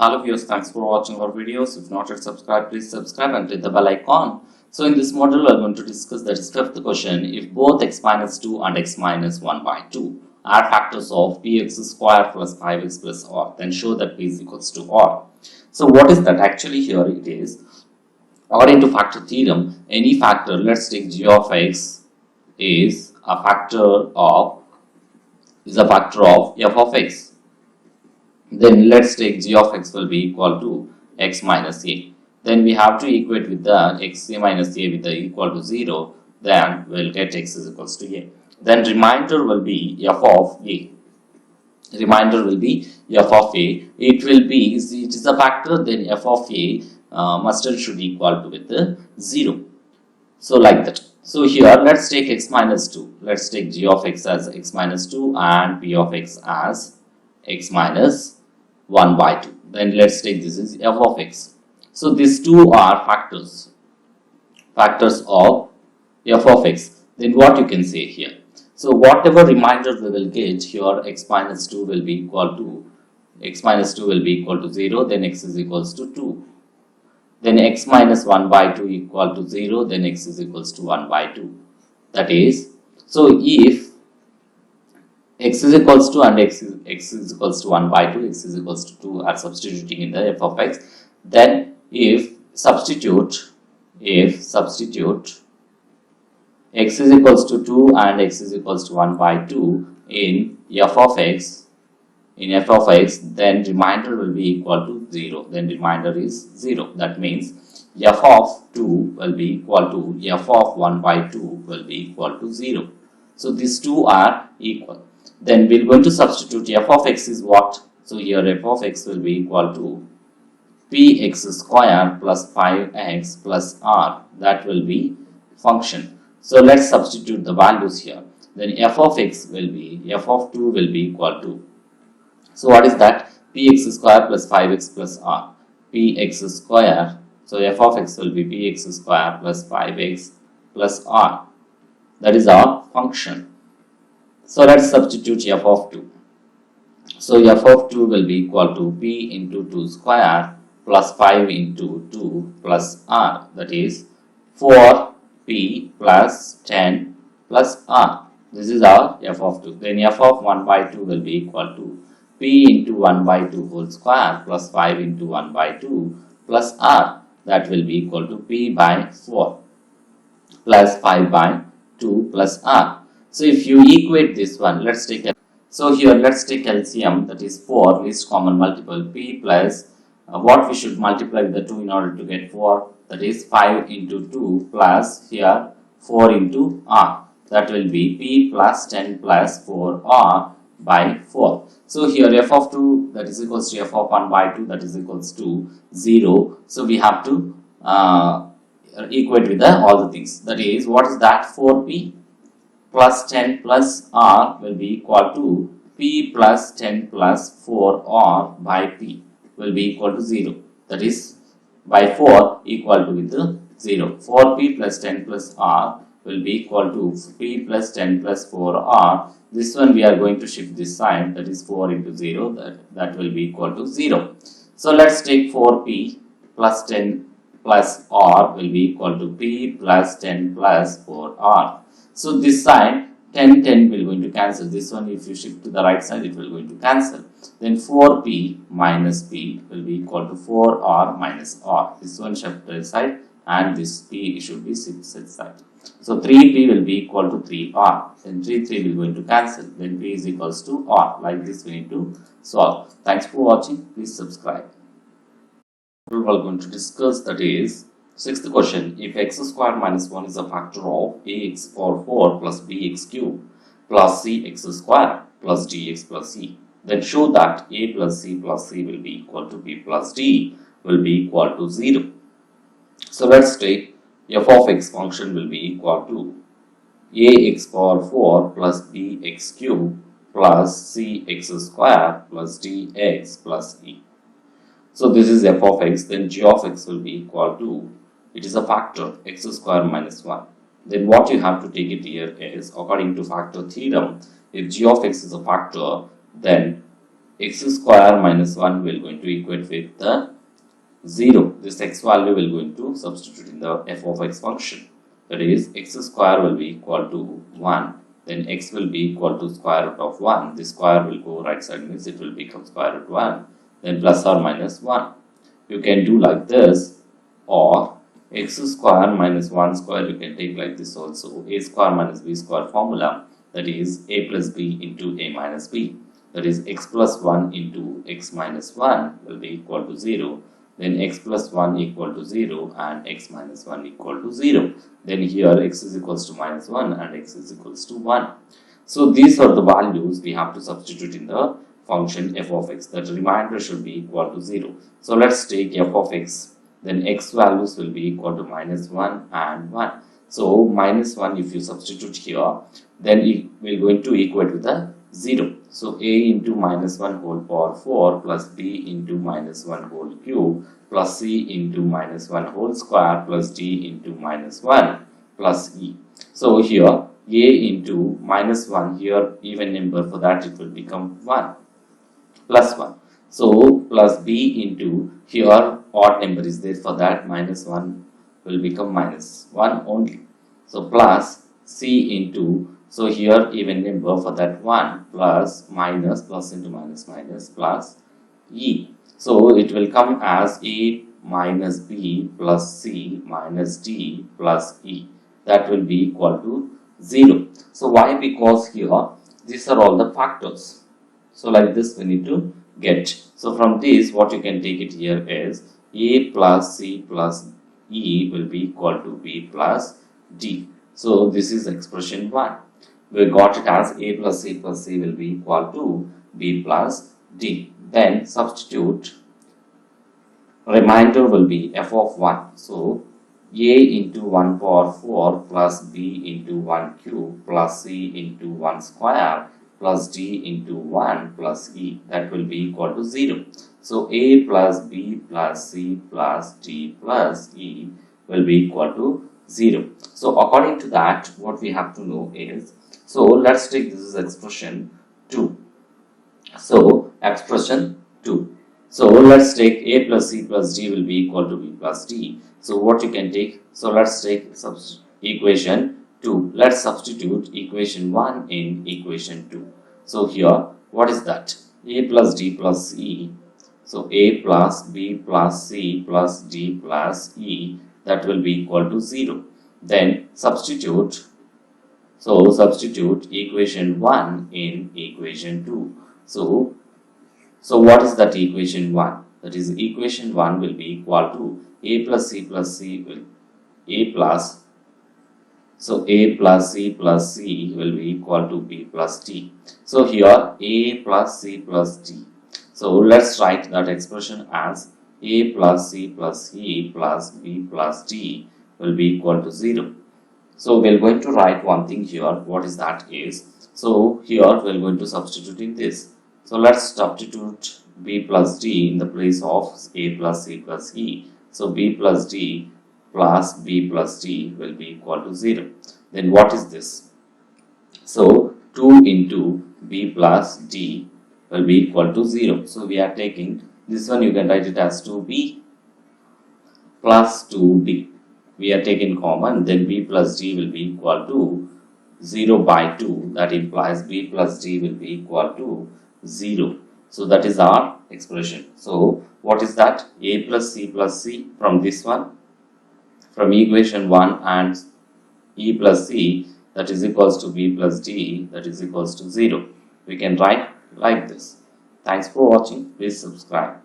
Hello viewers, thanks for watching our videos. If not yet subscribed, please subscribe and click the bell icon. So in this module, we are going to discuss the fifth question. If both x minus 2 and x minus 1 by 2 are factors of px square plus 5x plus r, then show that p is equals to r. So what is that? Actually here it is, according to factor theorem, any factor, let's take g of x is a factor of f of x. Then let's take g of x will be equal to x minus a. Then we have to equate with the x a minus a with the equal to 0. Then we'll get x is equals to a. Then remainder will be f of a. Remainder will be f of a. It is a factor. Then f of a should equal to with the 0. So like that. So here let's take x minus 2. Let's take g of x as x minus 2 and p of x as x minus 1 by 2. Then let's take this is f of x. So these two are factors of f of x. Then what you can say here? So whatever remainder we will get here, x minus 2 will be equal to 0. Then x is equals to 2. Then x minus 1 by 2 equal to 0. Then x is equals to 1 by 2. That is, so if x is equals to and x is equals to 1 by 2, x is equals to 2 are substituting in the f of x. Then if substitute x is equals to 2 and x is equals to 1 by 2 in f of x, then remainder will be equal to 0. Then remainder is 0. That means f of 2 will be equal to f of 1 by 2 will be equal to 0. So these two are equal. Then we're going to substitute f of x is what? So here f of x will be equal to px square plus 5x plus r. That will be function. So let's substitute the values here. Then f of x will be, f of 2 will be equal to, so what is that? Px square plus 5x plus r. Px square, so f of x will be px square plus 5x plus r. That is our function. So let's substitute f of 2. So f of 2 will be equal to p into 2 square plus 5 into 2 plus r. That is 4p plus 10 plus r. This is our f of 2. Then f of 1 by 2 will be equal to p into 1 by 2 whole square plus 5 into 1 by 2 plus r. That will be equal to p by 4 plus 5 by 2 plus r. So if you equate this one, let's take LCM, that is 4, least common multiple, p plus what we should multiply with the 2 in order to get 4, that is 5 into 2 plus here 4 into r. That will be p plus 10 plus 4r by 4. So here f of 2 that is equals to f of 1 by 2 that is equals to 0. So we have to equate with all the things. That is, what is that? 4p plus 10 plus r will be equal to p plus 10 plus 4r by p will be equal to 0. That is, by 4 equal to with the 0. 4p plus 10 plus r will be equal to p plus 10 plus 4r. This one we are going to shift this side, that is 4 into 0, that will be equal to 0. So let's take 4p plus 10 plus r will be equal to p plus 10 plus 4r. So this side 10 will going to cancel. This one if you shift to the right side it will going to cancel. Then 4p minus p will be equal to 4r minus r. This one shift to the side and this p should be shifted side. So 3p will be equal to 3r. Then 3 will going to cancel. Then p is equals to r. Like this we need to solve. Thanks for watching. Please subscribe. We are going to discuss, that is sixth question. If x square minus 1 is a factor of ax power 4 plus bx cube plus cx square plus dx plus c, then show that a plus c will be equal to b plus d will be equal to 0. So let's take f of x function will be equal to ax power 4 plus bx cube plus cx square plus dx plus e. So this is f of x. Then g of x will be equal to, it is a factor, x square minus 1. Then what you have to take it here is, according to factor theorem, if g of x is a factor, then x square minus 1 will going to equate with the 0. This x value will going to substitute in the f of x function. That is, x square will be equal to 1. Then x will be equal to square root of 1. This square will go right side, means it will become square root 1. Then plus or minus 1. You can do like this, or x square minus 1 square you can take like this also. A square minus b square formula, that is a plus b into a minus b. That is, x plus 1 into x minus 1 will be equal to 0. Then x plus 1 equal to 0 and x minus 1 equal to 0. Then here x is equals to minus 1 and x is equals to 1. So these are the values we have to substitute in the function f of x. That remainder should be equal to 0. So let's take f of x. Then x values will be equal to minus 1 and 1. So minus 1 if you substitute here, then it will going to equate with the 0. So a into minus 1 whole power 4 plus b into minus 1 whole cube plus c into minus 1 whole square plus d into minus 1 plus e. So here a into minus 1, here even number, for that it will become 1 plus 1. So plus b into, here odd number is there, for that minus 1 will become minus 1 only. So plus c into, so here even number, for that 1 plus minus, plus into minus minus plus e. So it will come as a minus b plus c minus d plus e. That will be equal to 0. So why? Because here these are all the factors. So like this we need to get. So from this what you can take it here is a plus c plus e will be equal to b plus d. So this is expression 1. We got it as a plus c plus c will be equal to b plus d. Then substitute, remainder will be f of 1. So a into 1 power 4 plus b into 1 cube plus c into 1 square plus d into 1 plus e, that will be equal to 0. So a plus b plus c plus d plus e will be equal to 0. So according to that, what we have to know is, so let's take this as expression 2. So expression 2. So let's take a plus c plus d will be equal to b plus d. So what you can take, so let's take equation 2. Let's substitute equation 1 in equation 2. So here what is that? A plus d plus e. So a plus b plus c plus d plus e, that will be equal to 0. Then substitute. So substitute equation 1 in equation 2. So what is that equation 1? That is, equation 1 will be equal to a plus c plus c will a plus. So a plus c plus c will be equal to b plus d. So here a plus c plus d. So let's write that expression as a plus c plus e plus b plus d will be equal to 0. So we're going to write one thing here. What is that is? So here we're going to substitute in this. So let's substitute b plus d in the place of a plus c plus e. So b plus d plus b plus d will be equal to 0. Then what is this? So 2 into b plus d will be equal to 0. So we are taking this one, you can write it as 2b plus 2d. We are taking common, then b plus d will be equal to 0 by 2. That implies b plus d will be equal to 0. So that is our expression. So what is that? A plus c plus c from this one, from equation 1, and e plus c, that is equals to b plus d, that is equals to 0. We can write like this. Thanks for watching. Please subscribe.